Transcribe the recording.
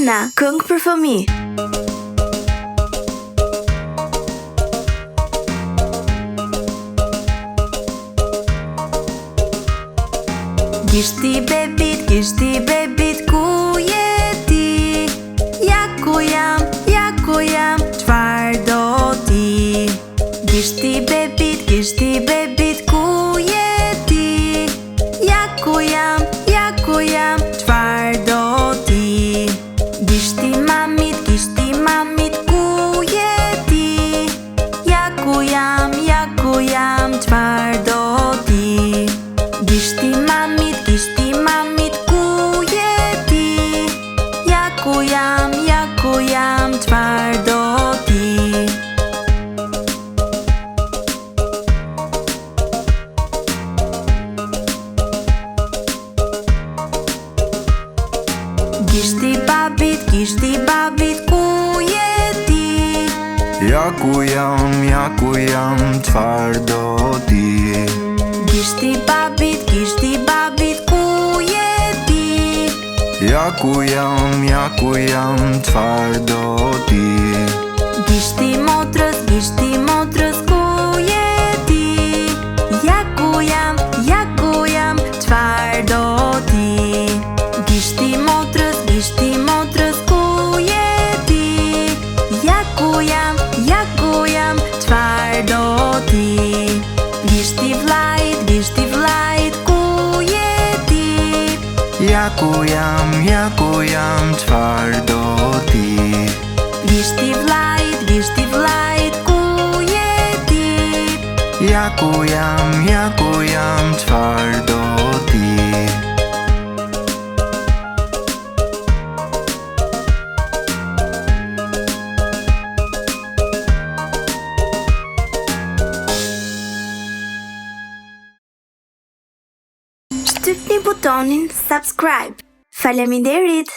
Nina, këngë për fëmijë. Gishti bebit, ku je ti? Ja ku jam, çfar do ti? Gishti bebit, ku je ti? Ja ku jam, çfar do ti? Gishti mamit, ku je ti? Ja ku jam, çfar do ti? Gishti mamit, ku je ti? Ja ku jam, çfar do ti? Gishti babit, ku je ti? Ja ku jam, çfar do ti? Gishti babit, ku je ti? Ja ku jam, çfar do ti? Gishti motrës, ku je ti? Ja ku jam, çfar do ti? Gishti motrës, ku je ti? Ja ku jam, çfar do ti? Gishti vllajt, ku je ti? Ja ku jam, çfar do ti? Gishti vllajt, ku je ti? Ja ku jam, çfar do ti? Shtypni butonin subscribe. Faleminderit!